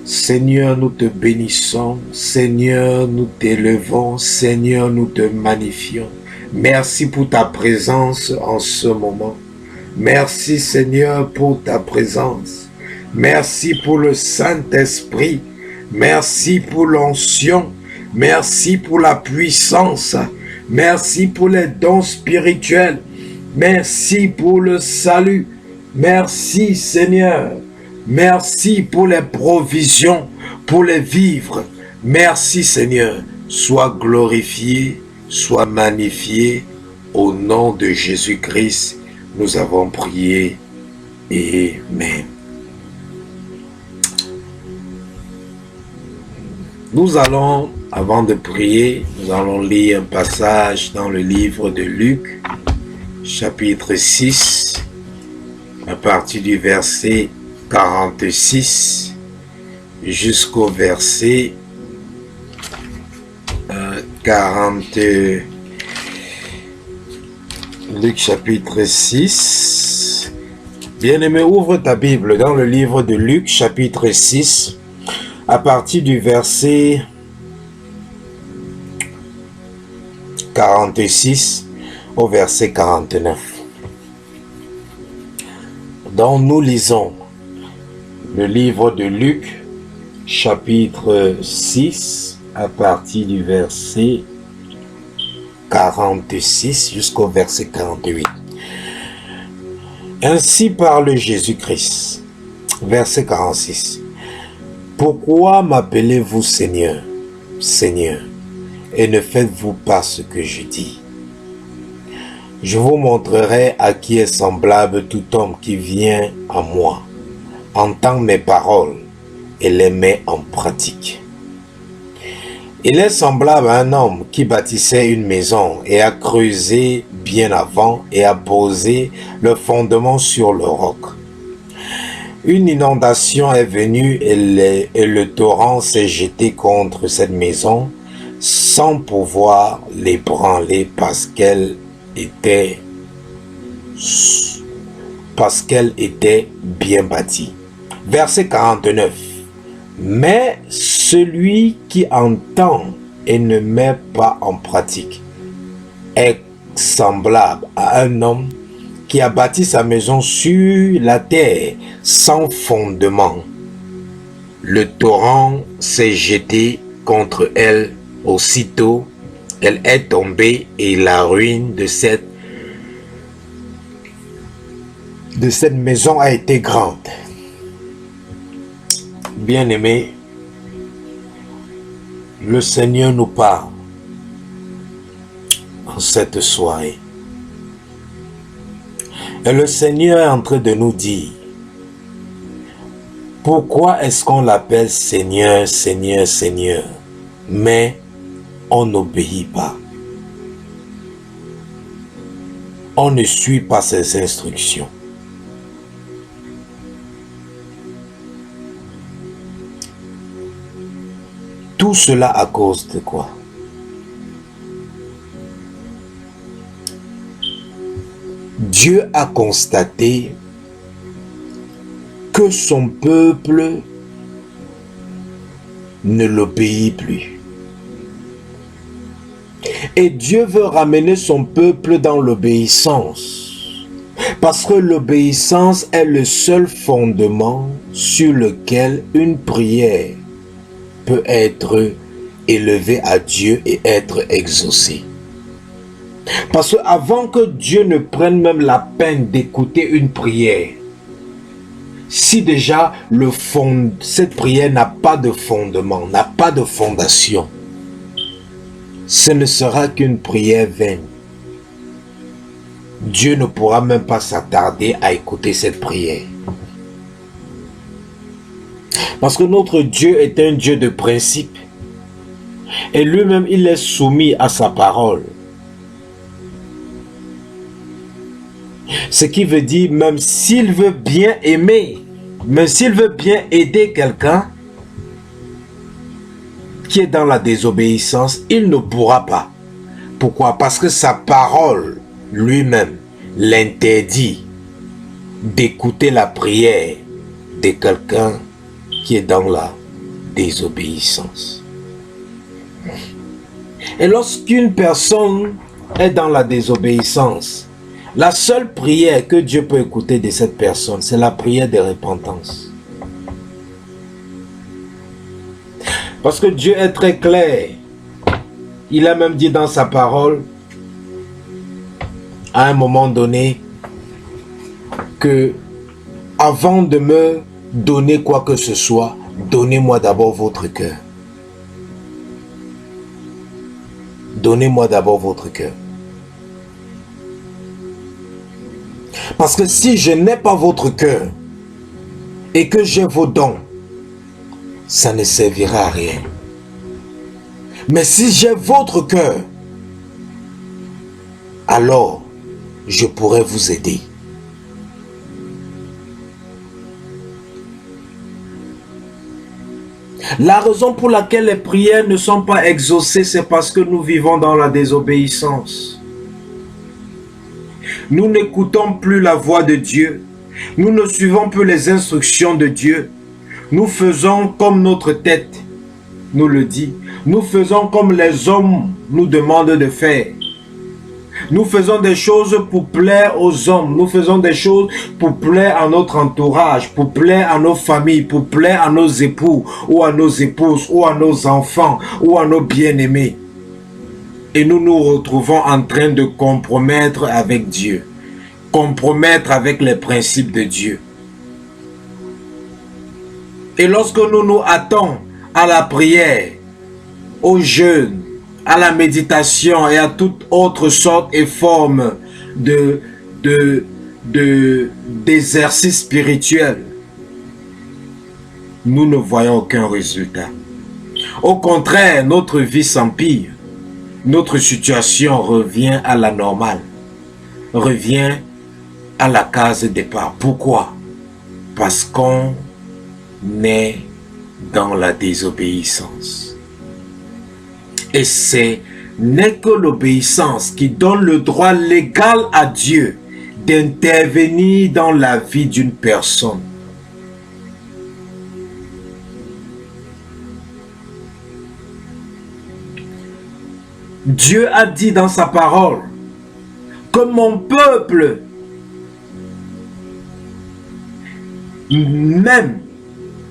Seigneur, nous te bénissons. Seigneur, nous t'élevons. Seigneur, nous te magnifions. Merci pour ta présence en ce moment. Merci, Seigneur, pour ta présence. Merci pour le Saint-Esprit. Merci pour l'onction. Merci pour la puissance. Merci pour les dons spirituels. Merci pour le salut. Merci, Seigneur. Merci pour les provisions, pour les vivres. Merci, Seigneur. Sois glorifié, sois magnifié. Au nom de Jésus-Christ, nous avons prié. Amen. Nous allons, avant de prier, nous allons lire un passage dans le livre de Luc, chapitre 6, à partir du verset 46 jusqu'au verset 40. Luc chapitre 6. Bien-aimé, ouvre ta Bible dans le livre de Luc chapitre 6 à partir du verset 46 au verset 49. Donc nous lisons le livre de Luc, chapitre 6, à partir du verset 46 jusqu'au verset 48. Ainsi parle Jésus-Christ. Verset 46. Pourquoi m'appelez-vous Seigneur, Seigneur, et ne faites-vous pas ce que je dis? Je vous montrerai à qui est semblable tout homme qui vient à moi, entend mes paroles et les met en pratique. Il est semblable à un homme qui bâtissait une maison et a creusé bien avant et a posé le fondement sur le roc. Une inondation est venue et le torrent s'est jeté contre cette maison sans pouvoir l'ébranler parce qu'elle était bien bâtie. Verset 49. Mais celui qui entend et ne met pas en pratique est semblable à un homme qui a bâti sa maison sur la terre sans fondement. Le torrent s'est jeté contre elle. Aussitôt, elle est tombée et la ruine de cette maison a été grande. Bien-aimés, le Seigneur nous parle en cette soirée. Et le Seigneur est en train de nous dire, pourquoi est-ce qu'on l'appelle Seigneur, Seigneur, Seigneur, mais on n'obéit pas. On ne suit pas ses instructions. Tout cela à cause de quoi? Dieu a constaté que son peuple ne l'obéit plus. Et Dieu veut ramener son peuple dans l'obéissance. Parce que l'obéissance est le seul fondement sur lequel une prière peut être élevée à Dieu et être exaucée. Parce que avant que Dieu ne prenne même la peine d'écouter une prière, si déjà cette prière n'a pas de fondement, n'a pas de fondation, ce ne sera qu'une prière vaine. Dieu ne pourra même pas s'attarder à écouter cette prière. Parce que notre Dieu est un Dieu de principe. Et lui-même, il est soumis à sa parole. Ce qui veut dire, même s'il veut bien aimer, même s'il veut bien aider quelqu'un qui est dans la désobéissance, il ne pourra pas. Pourquoi? Parce que sa parole lui-même l'interdit d'écouter la prière de quelqu'un qui est dans la désobéissance. Et lorsqu'une personne est dans la désobéissance, la seule prière que Dieu peut écouter de cette personne, c'est la prière de repentance. Parce que Dieu est très clair. Il a même dit dans sa parole, à un moment donné, que avant de me donner quoi que ce soit, donnez-moi d'abord votre cœur. Donnez-moi d'abord votre cœur. Parce que si je n'ai pas votre cœur et que j'ai vos dons, ça ne servira à rien. Mais si j'ai votre cœur, alors je pourrai vous aider. La raison pour laquelle les prières ne sont pas exaucées, c'est parce que nous vivons dans la désobéissance. Nous n'écoutons plus la voix de Dieu. Nous ne suivons plus les instructions de Dieu. Nous faisons comme notre tête nous le dit. Nous faisons comme les hommes nous demandent de faire. Nous faisons des choses pour plaire aux hommes. Nous faisons des choses pour plaire à notre entourage, pour plaire à nos familles, pour plaire à nos époux, ou à nos épouses, ou à nos enfants, ou à nos bien-aimés. Et nous nous retrouvons en train de compromettre avec Dieu. Compromettre avec les principes de Dieu. Et lorsque nous nous hâtons à la prière, au jeûne, à la méditation et à toute autre sorte et forme d'exercice spirituel, nous ne voyons aucun résultat. Au contraire, notre vie s'empire. Notre situation revient à la normale, revient à la case départ. Pourquoi? Parce qu'on est dans la désobéissance. Et ce n'est que l'obéissance qui donne le droit légal à Dieu d'intervenir dans la vie d'une personne. Dieu a dit dans sa parole que mon peuple, même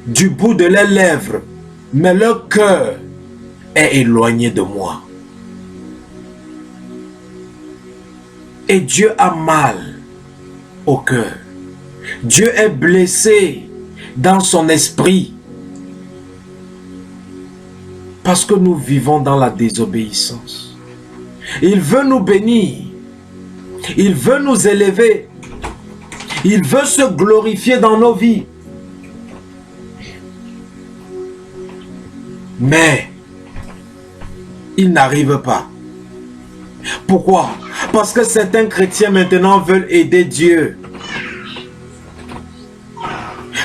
du bout de leurs lèvres, mais leur cœur est éloigné de moi. Et Dieu a mal au cœur. Dieu est blessé dans son esprit. Parce que nous vivons dans la désobéissance. Il veut nous bénir. Il veut nous élever. Il veut se glorifier dans nos vies. Mais il n'arrive pas. Pourquoi? Parce que certains chrétiens maintenant veulent aider Dieu.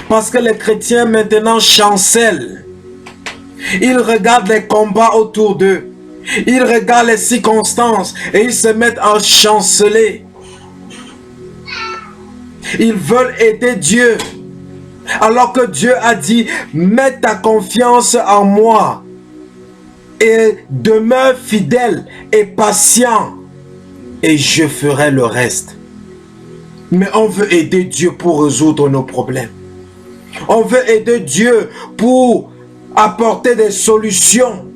Parce que les chrétiens maintenant chancellent. Ils regardent les combats autour d'eux. Ils regardent les circonstances et ils se mettent à chanceler. Ils veulent aider Dieu. Alors que Dieu a dit, mets ta confiance en moi et demeure fidèle et patient et je ferai le reste. Mais on veut aider Dieu pour résoudre nos problèmes. On veut aider Dieu pour apporter des solutions.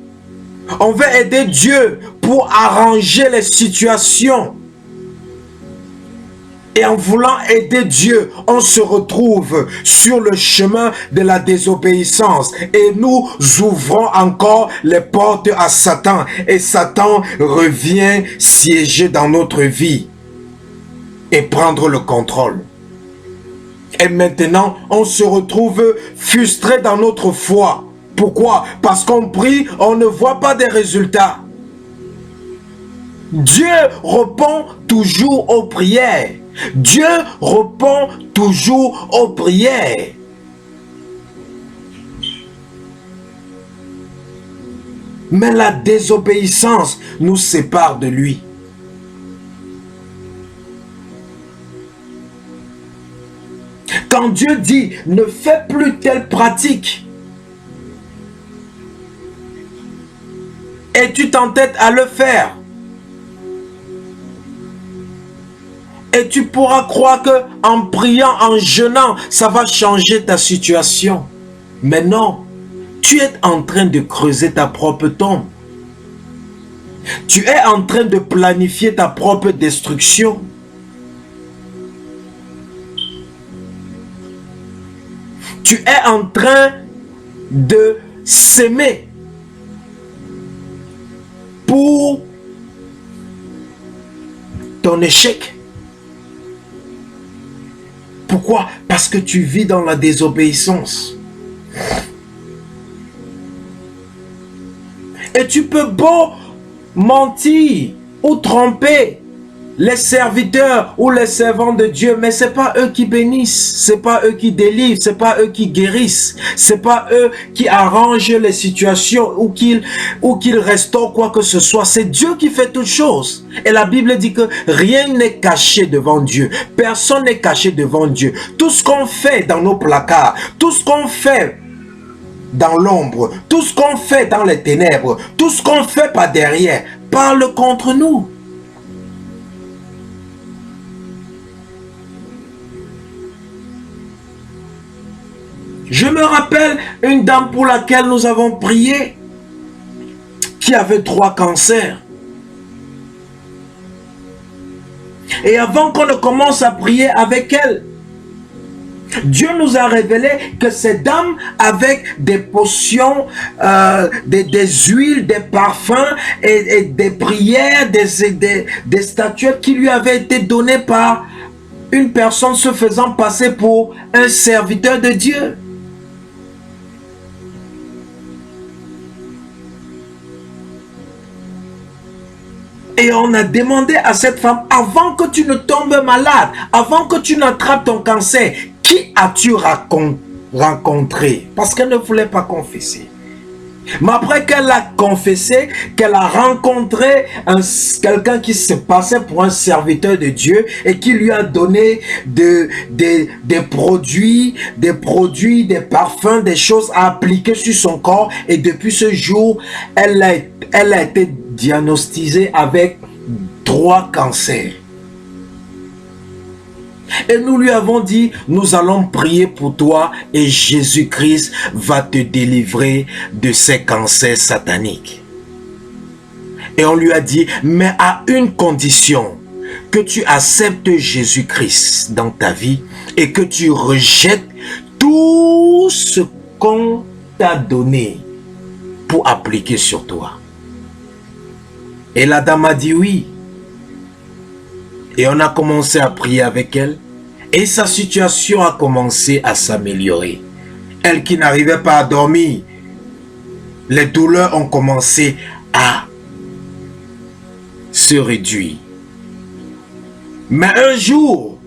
On veut aider Dieu pour arranger les situations. Et en voulant aider Dieu, on se retrouve sur le chemin de la désobéissance. Et nous ouvrons encore les portes à Satan. Et Satan revient siéger dans notre vie et prendre le contrôle. Et maintenant, on se retrouve frustré dans notre foi. Pourquoi? Parce qu'on prie, on ne voit pas des résultats. Dieu répond toujours aux prières. Dieu répond toujours aux prières. Mais la désobéissance nous sépare de lui. Quand Dieu dit, ne fais plus telle pratique, et tu t'entêtes à le faire, et tu pourras croire que en priant, en jeûnant, ça va changer ta situation. Mais non, tu es en train de creuser ta propre tombe. Tu es en train de planifier ta propre destruction. Tu es en train de s'aimer pour ton échec. Pourquoi? Parce que tu vis dans la désobéissance. Et tu peux beau mentir ou tromper les serviteurs ou les servants de Dieu, mais ce n'est pas eux qui bénissent, ce n'est pas eux qui délivrent, ce n'est pas eux qui guérissent, ce n'est pas eux qui arrangent les situations ou qu'ils restaurent quoi que ce soit. C'est Dieu qui fait toutes choses. Et la Bible dit que rien n'est caché devant Dieu. Personne n'est caché devant Dieu. Tout ce qu'on fait dans nos placards, tout ce qu'on fait dans l'ombre, tout ce qu'on fait dans les ténèbres, tout ce qu'on fait par derrière, parle contre nous. Je me rappelle une dame pour laquelle nous avons prié, qui avait 3 cancers. Et avant qu'on ne commence à prier avec elle, Dieu nous a révélé que ces dames avec des potions, des huiles, des parfums et des prières, des statuettes qui lui avaient été données par une personne se faisant passer pour un serviteur de Dieu. Et on a demandé à cette femme, avant que tu ne tombes malade, avant que tu n'attrapes ton cancer, qui as-tu rencontré? Parce qu'elle ne voulait pas confesser. Mais après qu'elle a confessé, qu'elle a rencontré quelqu'un qui se passait pour un serviteur de Dieu et qui lui a donné des produits, des parfums, des choses à appliquer sur son corps. Et depuis ce jour, elle a été diagnostiquée avec 3 cancers. Et nous lui avons dit, nous allons prier pour toi et Jésus-Christ va te délivrer de ces cancers sataniques. Et on lui a dit, mais à une condition, que tu acceptes Jésus-Christ dans ta vie et que tu rejettes tout ce qu'on t'a donné pour appliquer sur toi. Et la dame a dit oui. Et on a commencé à prier avec elle. Et sa situation a commencé à s'améliorer. Elle qui n'arrivait pas à dormir, les douleurs ont commencé à se réduire. Mais un jour,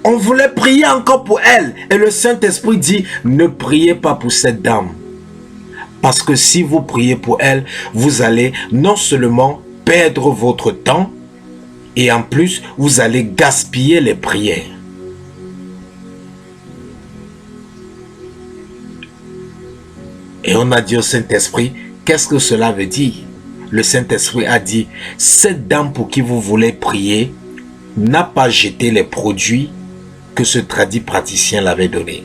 on voulait prier encore pour elle. Et le Saint-Esprit dit, ne priez pas pour cette dame. Parce que si vous priez pour elle, vous allez non seulement perdre votre temps, et en plus, vous allez gaspiller les prières. Et on a dit au Saint-Esprit, qu'est-ce que cela veut dire? Le Saint-Esprit a dit, cette dame pour qui vous voulez prier n'a pas jeté les produits que ce tradit praticien l'avait donné.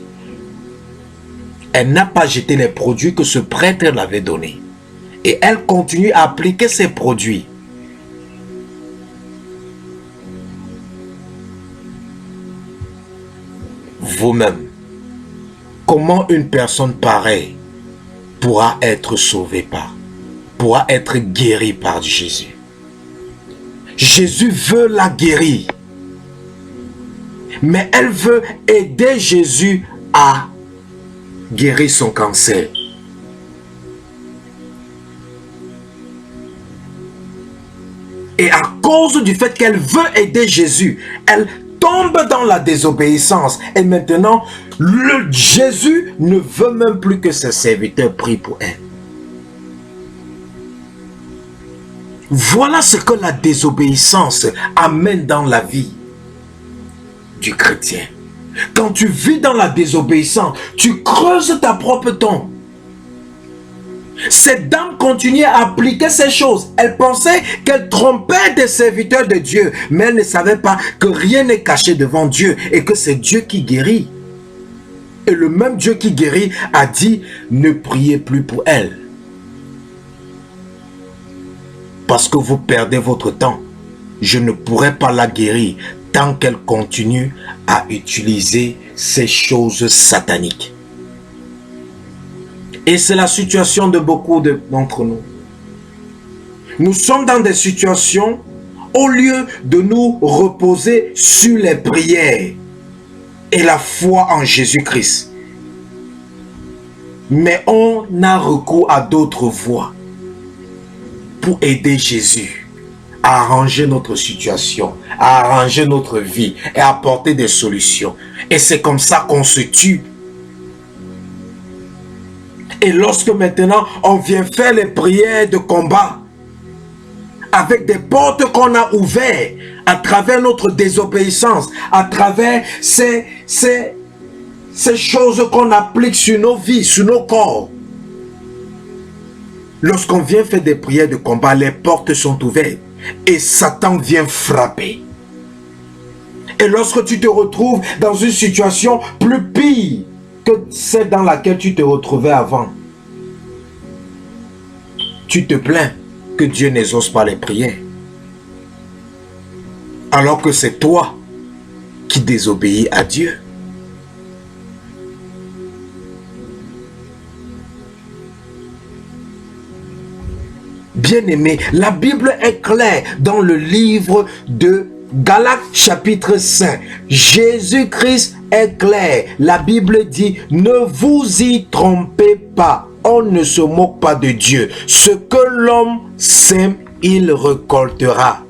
Elle n'a pas jeté les produits que ce prêtre l'avait donné. Et elle continue à appliquer ces produits. Vous-même, comment une personne pareille pourra être sauvée pourra être guérie par Jésus? Jésus veut la guérir. Mais elle veut aider Jésus à guérir son cancer. Et à cause du fait qu'elle veut aider Jésus, elle tombe dans la désobéissance. Et maintenant, Jésus ne veut même plus que ses serviteurs prient pour elle. Voilà ce que la désobéissance amène dans la vie du chrétien. Quand tu vis dans la désobéissance, tu creuses ta propre tombe. Cette dame continuait à appliquer ces choses. Elle pensait qu'elle trompait des serviteurs de Dieu, mais elle ne savait pas que rien n'est caché devant Dieu et que c'est Dieu qui guérit. Et le même Dieu qui guérit a dit, ne priez plus pour elle. Parce que vous perdez votre temps. Je ne pourrai pas la guérir tant qu'elle continue à utiliser ces choses sataniques. Et c'est la situation de beaucoup d'entre nous. Nous sommes dans des situations, au lieu de nous reposer sur les prières et la foi en Jésus-Christ, mais on a recours à d'autres voies pour aider Jésus à arranger notre situation, à arranger notre vie et à apporter des solutions. Et c'est comme ça qu'on se tue. Et lorsque maintenant on vient faire les prières de combat avec des portes qu'on a ouvertes à travers notre désobéissance, à travers ces choses qu'on applique sur nos vies, sur nos corps. Lorsqu'on vient faire des prières de combat, les portes sont ouvertes et Satan vient frapper. Et lorsque tu te retrouves dans une situation plus pire que celle dans laquelle tu te retrouvais avant, tu te plains que Dieu n'exauce pas les prières. Alors que c'est toi qui désobéis à Dieu. Bien-aimé, la Bible est claire dans le livre de Galates chapitre 5. Jésus-Christ est clair. La Bible dit, ne vous y trompez pas. On ne se moque pas de Dieu. Ce que l'homme sème, il récoltera.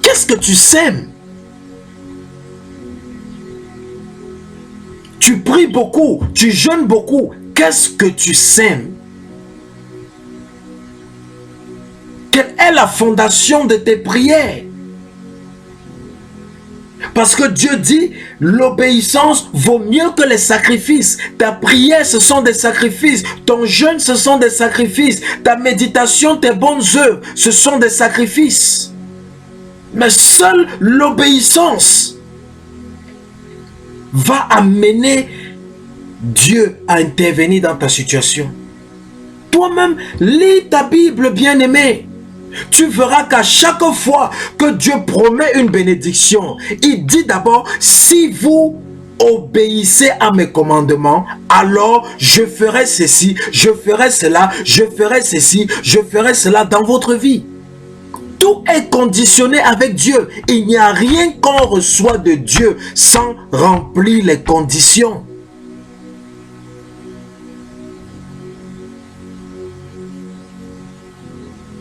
Qu'est-ce que tu sèmes? Tu pries beaucoup, tu jeûnes beaucoup. Qu'est-ce que tu sèmes? Quelle est la fondation de tes prières? Parce que Dieu dit, l'obéissance vaut mieux que les sacrifices. Ta prière, ce sont des sacrifices. Ton jeûne, ce sont des sacrifices. Ta méditation, tes bonnes œuvres, ce sont des sacrifices. Mais seule l'obéissance va amener Dieu à intervenir dans ta situation. Toi-même, lis ta Bible, bien-aimé. Tu verras qu'à chaque fois que Dieu promet une bénédiction, il dit d'abord, si vous obéissez à mes commandements, alors je ferai ceci, je ferai cela, je ferai ceci, je ferai cela dans votre vie. Tout est conditionné avec Dieu. Il n'y a rien qu'on reçoit de Dieu sans remplir les conditions.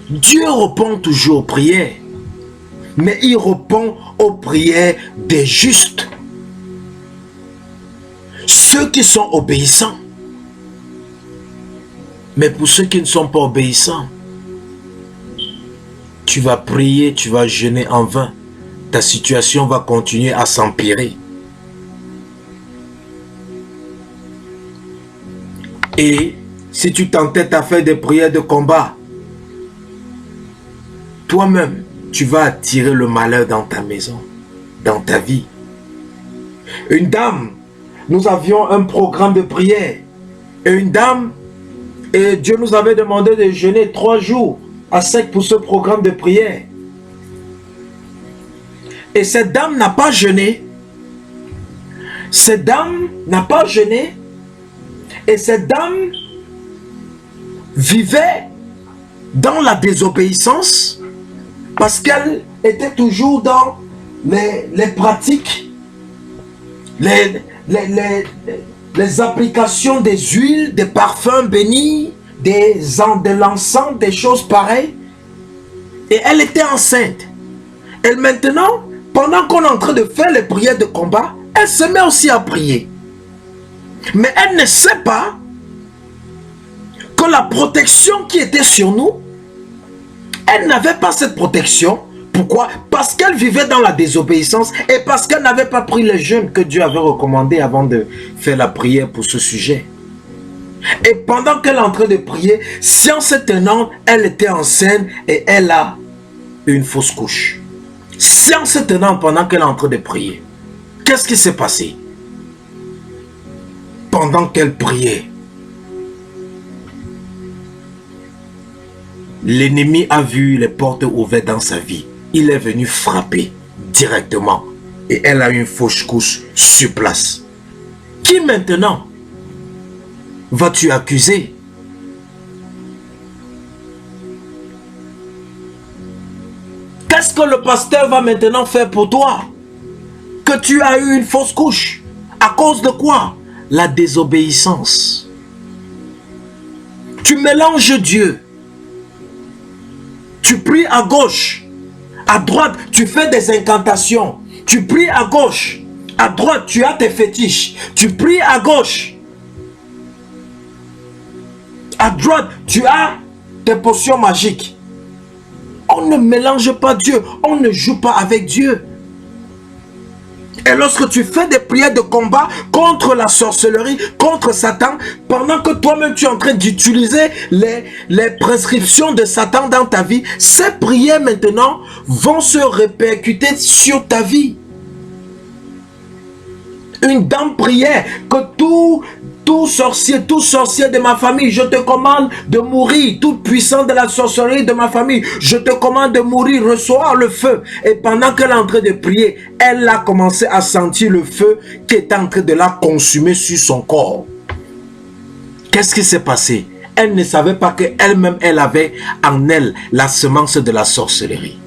Dieu répond toujours aux prières, mais il répond aux prières des justes. Ceux qui sont obéissants. Mais pour ceux qui ne sont pas obéissants, tu vas prier, tu vas jeûner en vain. Ta situation va continuer à s'empirer. Et si tu t'entêtes à faire des prières de combat, toi-même, tu vas attirer le malheur dans ta maison, dans ta vie. Une dame, nous avions un programme de prière. Et une dame, et Dieu nous avait demandé de jeûner 3 jours à sec pour ce programme de prière. Et cette dame n'a pas jeûné. Cette dame n'a pas jeûné. Et cette dame vivait dans la désobéissance parce qu'elle était toujours dans les pratiques, les applications des huiles, des parfums bénis, de l'encens, des choses pareilles. Et elle était enceinte. Et maintenant, pendant qu'on est en train de faire les prières de combat, elle se met aussi à prier. Mais elle ne sait pas que la protection qui était sur nous, elle n'avait pas cette protection Pourquoi? Parce qu'elle vivait dans la désobéissance et parce qu'elle n'avait pas pris le jeûne que Dieu avait recommandé avant de faire la prière pour ce sujet. Et pendant qu'elle est en train de prier, science tenante, elle était enceinte et elle a une fausse couche. Science tenante, pendant qu'elle est en train de prier. Qu'est-ce qui s'est passé? Pendant qu'elle priait, l'ennemi a vu les portes ouvertes dans sa vie. Il est venu frapper directement. Et elle a une fausse couche sur place. Qui maintenant vas-tu accuser? Qu'est-ce que le pasteur va maintenant faire pour toi? Que tu as eu une fausse couche. À cause de quoi? La désobéissance. Tu mélanges Dieu. Tu pries à gauche. À droite, tu fais des incantations. Tu pries à gauche. À droite, tu as tes fétiches. Tu pries à gauche. À droite, tu as tes potions magiques. On ne mélange pas Dieu. On ne joue pas avec Dieu. Et lorsque tu fais des prières de combat contre la sorcellerie, contre Satan, pendant que toi-même tu es en train d'utiliser les prescriptions de Satan dans ta vie, ces prières maintenant vont se répercuter sur ta vie. Une dame prière que tout sorcier de ma famille, je te commande de mourir. Tout puissant de la sorcellerie de ma famille, je te commande de mourir, recevoir le feu. Et pendant qu'elle est en train de prier, elle a commencé à sentir le feu qui est en train de la consumer sur son corps. Qu'est-ce qui s'est passé? Elle ne savait pas qu'elle-même, elle avait en elle la semence de la sorcellerie.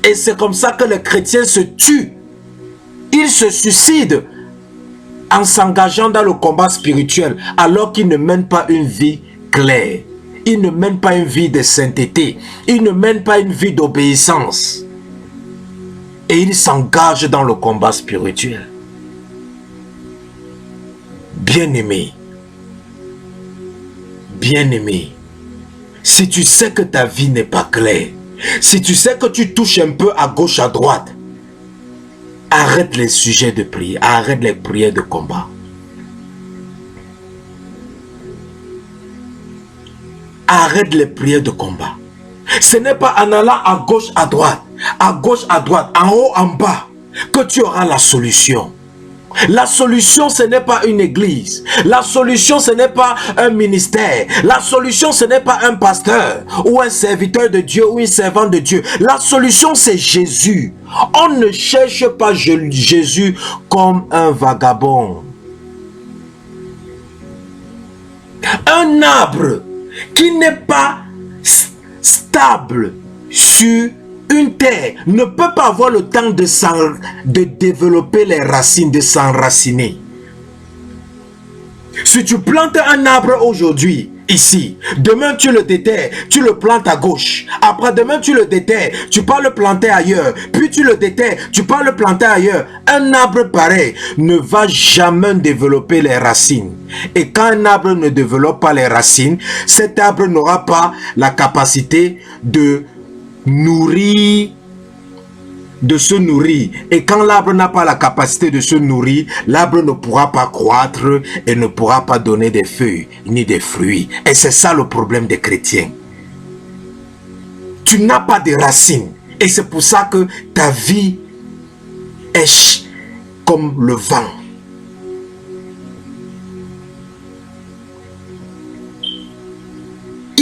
Et c'est comme ça que les chrétiens se tuent. Ils se suicident en s'engageant dans le combat spirituel, alors qu'ils ne mènent pas une vie claire. Ils ne mènent pas une vie de sainteté. Ils ne mènent pas une vie d'obéissance. Et ils s'engagent dans le combat spirituel. Bien-aimé, bien-aimé, si tu sais que ta vie n'est pas claire, si tu sais que tu touches un peu à gauche, à droite, arrête les sujets de prière, arrête les prières de combat. Arrête les prières de combat. Ce n'est pas en allant à gauche, à droite, en haut, en bas, que tu auras la solution. La solution, ce n'est pas une église. La solution, ce n'est pas un ministère. La solution, ce n'est pas un pasteur ou un serviteur de Dieu ou une servante de Dieu. La solution, c'est Jésus. On ne cherche pas Jésus comme un vagabond. Un arbre qui n'est pas stable sur une terre ne peut pas avoir le temps de développer les racines, de s'enraciner. Si tu plantes un arbre aujourd'hui, ici, demain tu le déterres, tu le plantes à gauche. Après demain tu le déterres, tu peux le planter ailleurs. Puis tu le déterres, tu peux le planter ailleurs. Un arbre pareil ne va jamais développer les racines. Et quand un arbre ne développe pas les racines, cet arbre n'aura pas la capacité de se nourrir. Et quand l'arbre n'a pas la capacité de se nourrir, l'arbre ne pourra pas croître et ne pourra pas donner des feuilles ni des fruits. Et c'est ça le problème des chrétiens. Tu n'as pas de racines. Et c'est pour ça que ta vie est comme le vent.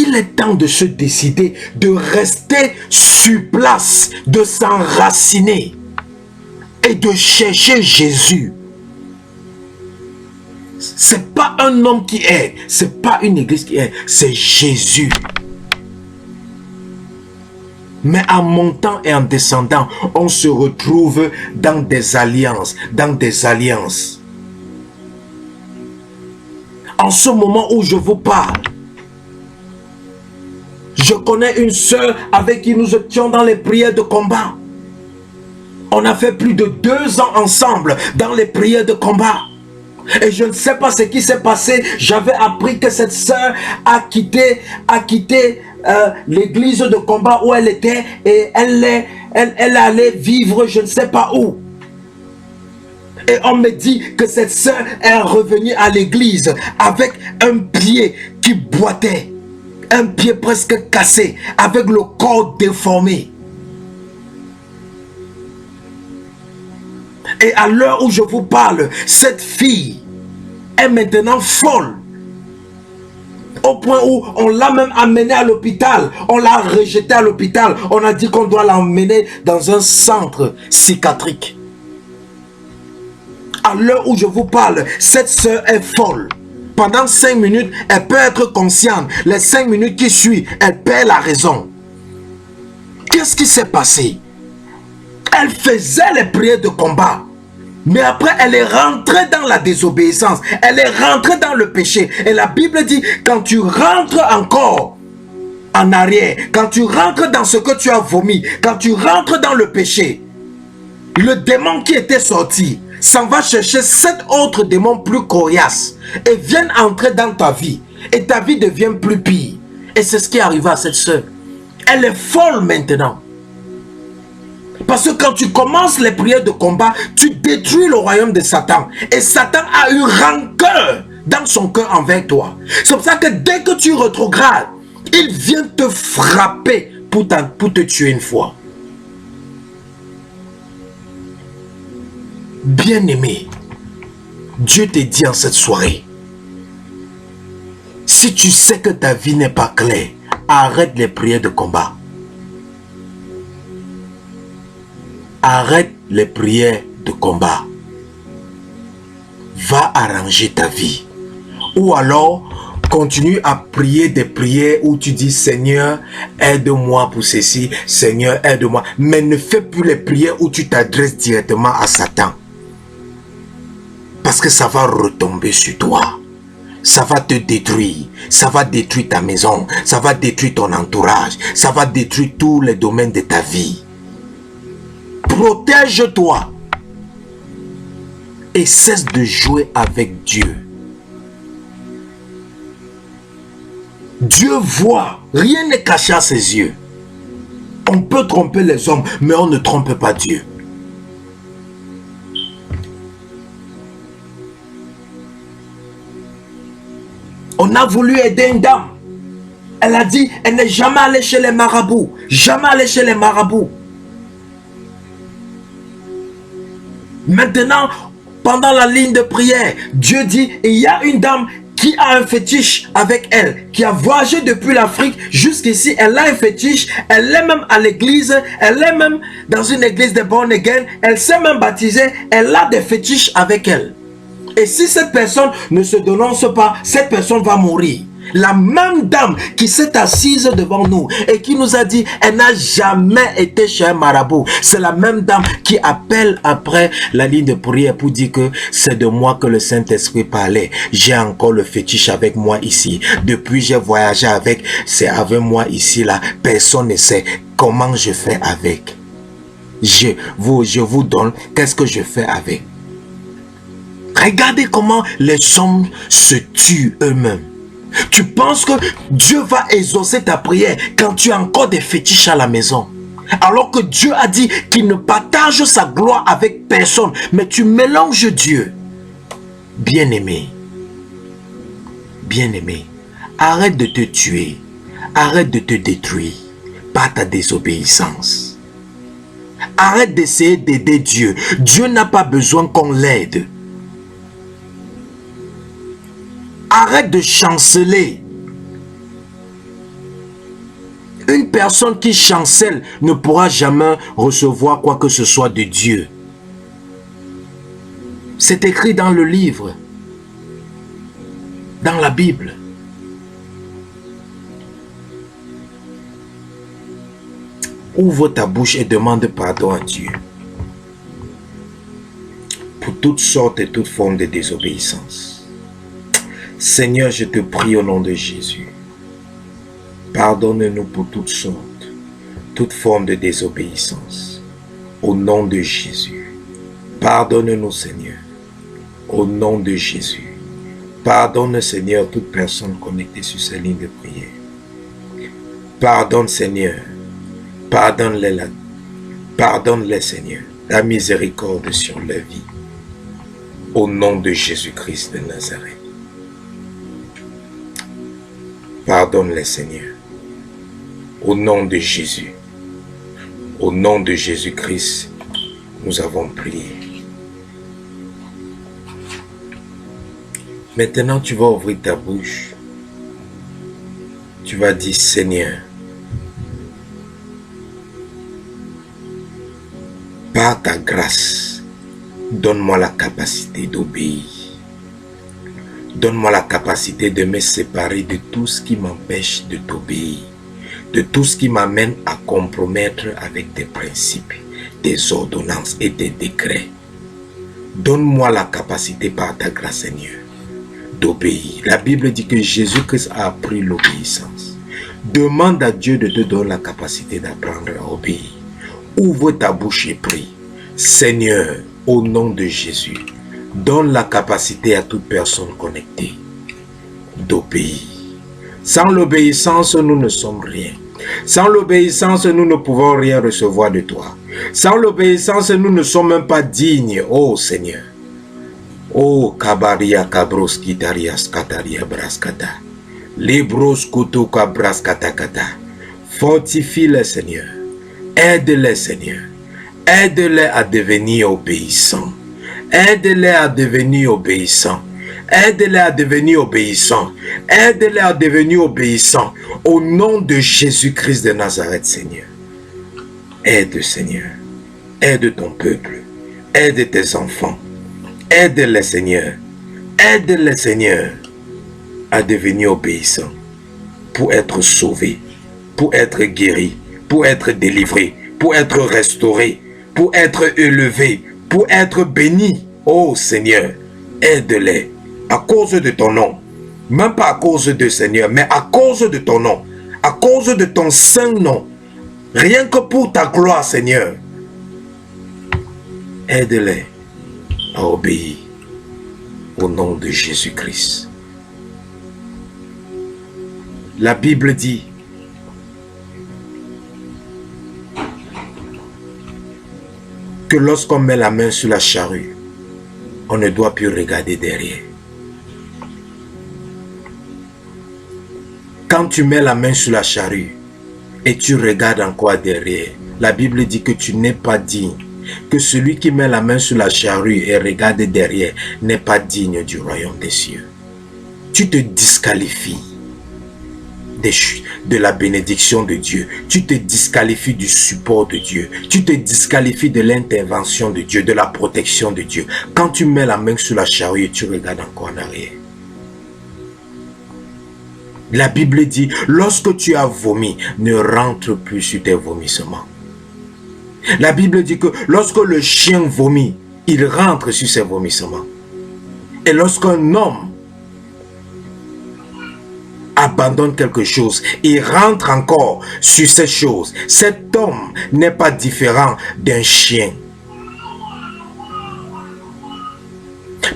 Il est temps de se décider, de rester sur place, de s'enraciner et de chercher Jésus. C'est pas un homme qui aide, c'est pas une église qui aide, c'est Jésus. Mais en montant et en descendant, on se retrouve dans des alliances, En ce moment où je vous parle, je connais une sœur avec qui nous étions dans les prières de combat. On a fait plus de 2 ans ensemble dans les prières de combat. Et je ne sais pas ce qui s'est passé. J'avais appris que cette sœur a quitté l'église de combat où elle était. Et elle allait vivre je ne sais pas où. Et on me dit que cette sœur est revenue à l'église avec un pied qui boitait, un pied presque cassé, avec le corps déformé. Et à l'heure où je vous parle, cette fille est maintenant folle. Au point où on l'a même amenée à l'hôpital. On l'a rejetée à l'hôpital. On a dit qu'on doit l'emmener dans un centre psychiatrique. À l'heure où je vous parle, cette sœur est folle. Pendant 5 minutes, elle peut être consciente. Les 5 minutes qui suivent, elle perd la raison. Qu'est-ce qui s'est passé? Elle faisait les prières de combat. Mais après, elle est rentrée dans la désobéissance. Elle est rentrée dans le péché. Et la Bible dit, quand tu rentres encore en arrière, quand tu rentres dans ce que tu as vomi, quand tu rentres dans le péché, le démon qui était sorti s'en va chercher 7 autres démons plus coriaces et viennent entrer dans ta vie. Et ta vie devient plus pire. Et c'est ce qui est arrivé à cette sœur. Elle est folle maintenant. Parce que quand tu commences les prières de combat, tu détruis le royaume de Satan. Et Satan a une rancœur dans son cœur envers toi. C'est pour ça que dès que tu rétrogrades, il vient te frapper pour te tuer une fois. Bien-aimé, Dieu te dit en cette soirée, si tu sais que ta vie n'est pas claire, arrête les prières de combat. Arrête les prières de combat. Va arranger ta vie. Ou alors, continue à prier des prières où tu dis Seigneur, aide-moi pour ceci, Seigneur, aide-moi. Mais ne fais plus les prières où tu t'adresses directement à Satan. Parce que ça va retomber sur toi. Ça va te détruire. Ça va détruire ta maison. Ça va détruire ton entourage. Ça va détruire tous les domaines de ta vie. Protège-toi et cesse de jouer avec Dieu. Dieu voit, rien n'est caché à ses yeux. On peut tromper les hommes, mais on ne trompe pas Dieu. On a voulu aider une dame. Elle a dit, elle n'est jamais allée chez les marabouts. Jamais allée chez les marabouts. Maintenant, pendant la ligne de prière, Dieu dit, il y a une dame qui a un fétiche avec elle, qui a voyagé depuis l'Afrique jusqu'ici, elle a un fétiche, elle est même à l'église, elle est même dans une église de born again, elle s'est même baptisée, elle a des fétiches avec elle. Et si cette personne ne se dénonce pas, cette personne va mourir. La même dame qui s'est assise devant nous et qui nous a dit elle n'a jamais été chez un marabout. C'est la même dame qui appelle après la ligne de prière pour dire que c'est de moi que le Saint-Esprit parlait. J'ai encore le fétiche avec moi ici. Depuis j'ai voyagé avec, c'est avec moi ici là. Personne ne sait comment je fais avec. Je vous donne qu'est-ce que je fais avec. Regardez comment les hommes se tuent eux-mêmes. Tu penses que Dieu va exaucer ta prière quand tu as encore des fétiches à la maison. Alors que Dieu a dit qu'il ne partage sa gloire avec personne. Mais tu mélanges Dieu. Bien-aimé. Bien-aimé. Arrête de te tuer. Arrête de te détruire par ta désobéissance. Arrête d'essayer d'aider Dieu. Dieu n'a pas besoin qu'on l'aide. Arrête de chanceler. Une personne qui chancelle ne pourra jamais recevoir quoi que ce soit de Dieu. C'est écrit dans le livre, dans la Bible. Ouvre ta bouche et demande pardon à Dieu pour toutes sortes et toutes formes de désobéissance. Seigneur, je te prie au nom de Jésus. Pardonne-nous pour toutes sortes, toutes formes de désobéissance. Au nom de Jésus. Pardonne-nous, Seigneur. Au nom de Jésus. Pardonne, Seigneur, toute personne connectée sur ces lignes de prière. Pardonne, Seigneur. Pardonne-les Pardonne-les, Seigneur, ta miséricorde sur leur vie. Au nom de Jésus-Christ de Nazareth. Pardonne-les, Seigneur. Au nom de Jésus. Au nom de Jésus-Christ, nous avons prié. Maintenant, tu vas ouvrir ta bouche. Tu vas dire, Seigneur, par ta grâce, donne-moi la capacité d'obéir. Donne-moi la capacité de me séparer de tout ce qui m'empêche de t'obéir, de tout ce qui m'amène à compromettre avec tes principes, tes ordonnances et tes décrets. Donne-moi la capacité par ta grâce, Seigneur, d'obéir. La Bible dit que Jésus-Christ a appris l'obéissance. Demande à Dieu de te donner la capacité d'apprendre à obéir. Ouvre ta bouche et prie. Seigneur, au nom de Jésus, donne la capacité à toute personne connectée d'obéir. Sans l'obéissance, nous ne sommes rien. Sans l'obéissance, nous ne pouvons rien recevoir de toi. Sans l'obéissance, nous ne sommes même pas dignes, ô Seigneur. Ô Kabaria Kabros Kitarias Kataria Braskata. Libros Kutuka Braskatakata. Fortifie-les, Seigneur. Aide-les, Seigneur. Aide-les à devenir obéissants. Aide-les à devenir obéissants. Aide-les à devenir obéissants. Aide-les à devenir obéissants. Au nom de Jésus-Christ de Nazareth, Seigneur. Aide, Seigneur. Aide ton peuple. Aide tes enfants. Aide-les, Seigneur. Aide-les, Seigneur, à devenir obéissants. Pour être sauvés. Pour être guéris. Pour être délivrés. Pour être restaurés. Pour être élevés. Pour être bénis. Oh Seigneur, aide-les. À cause de ton nom. Même pas à cause de Seigneur, mais à cause de ton nom. À cause de ton saint nom. Rien que pour ta gloire, Seigneur. Aide-les à obéir au nom de Jésus-Christ. La Bible dit que lorsqu'on met la main sur la charrue, on ne doit plus regarder derrière. Quand tu mets la main sur la charrue et tu regardes encore derrière, la Bible dit que tu n'es pas digne, que celui qui met la main sur la charrue et regarde derrière n'est pas digne du royaume des cieux. Tu te disqualifies de la bénédiction de Dieu. Tu te disqualifies du support de Dieu. Tu te disqualifies de l'intervention de Dieu, de la protection de Dieu. Quand tu mets la main sur la charrue et tu regardes encore en arrière. La Bible dit, lorsque tu as vomi, ne rentre plus sur tes vomissements. La Bible dit que lorsque le chien vomit, il rentre sur ses vomissements. Et lorsqu'un homme abandonne quelque chose, il rentre encore sur ces choses. Cet homme n'est pas différent d'un chien.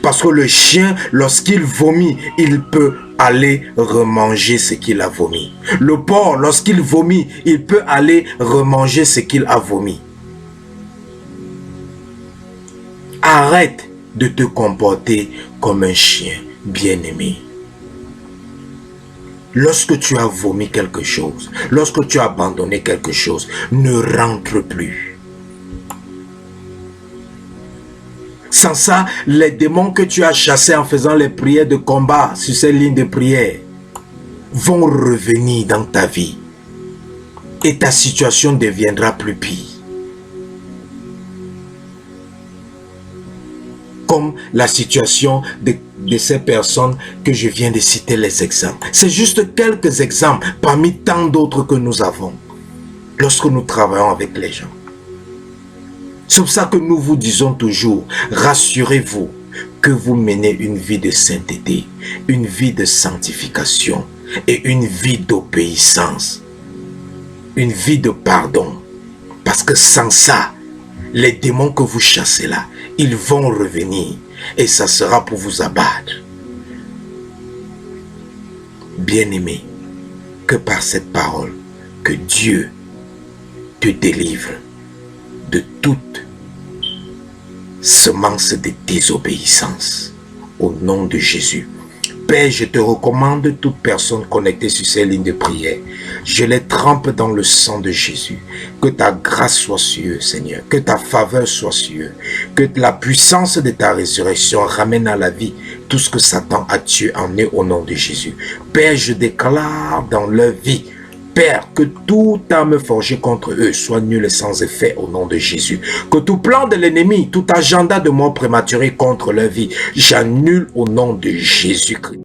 Parce que le chien, lorsqu'il vomit, il peut aller remanger ce qu'il a vomi. Le porc, lorsqu'il vomit, il peut aller remanger ce qu'il a vomi. Arrête de te comporter comme un chien, bien-aimé. Lorsque tu as vomi quelque chose, lorsque tu as abandonné quelque chose, ne rentre plus. Sans ça, les démons que tu as chassés en faisant les prières de combat sur ces lignes de prière vont revenir dans ta vie et ta situation deviendra plus pire. Comme la situation de ces personnes que je viens de citer les exemples. C'est juste quelques exemples parmi tant d'autres que nous avons lorsque nous travaillons avec les gens. C'est pour ça que nous vous disons toujours, rassurez-vous que vous menez une vie de sainteté, une vie de sanctification et une vie d'obéissance, une vie de pardon. Parce que sans ça, les démons que vous chassez là, ils vont revenir et ça sera pour vous abattre. Bien-aimé, que par cette parole, que Dieu te délivre de toute semence de désobéissance. Au nom de Jésus. Père, je te recommande toute personne connectée sur ces lignes de prière. Je les trempe dans le sang de Jésus. Que ta grâce soit sur eux, Seigneur. Que ta faveur soit sur eux. Que la puissance de ta résurrection ramène à la vie tout ce que Satan a tué en eux au nom de Jésus. Père, je déclare dans leur vie, Père, que toute arme forgée contre eux soit nulle et sans effet au nom de Jésus. Que tout plan de l'ennemi, tout agenda de mort prématuré contre leur vie, j'annule au nom de Jésus-Christ.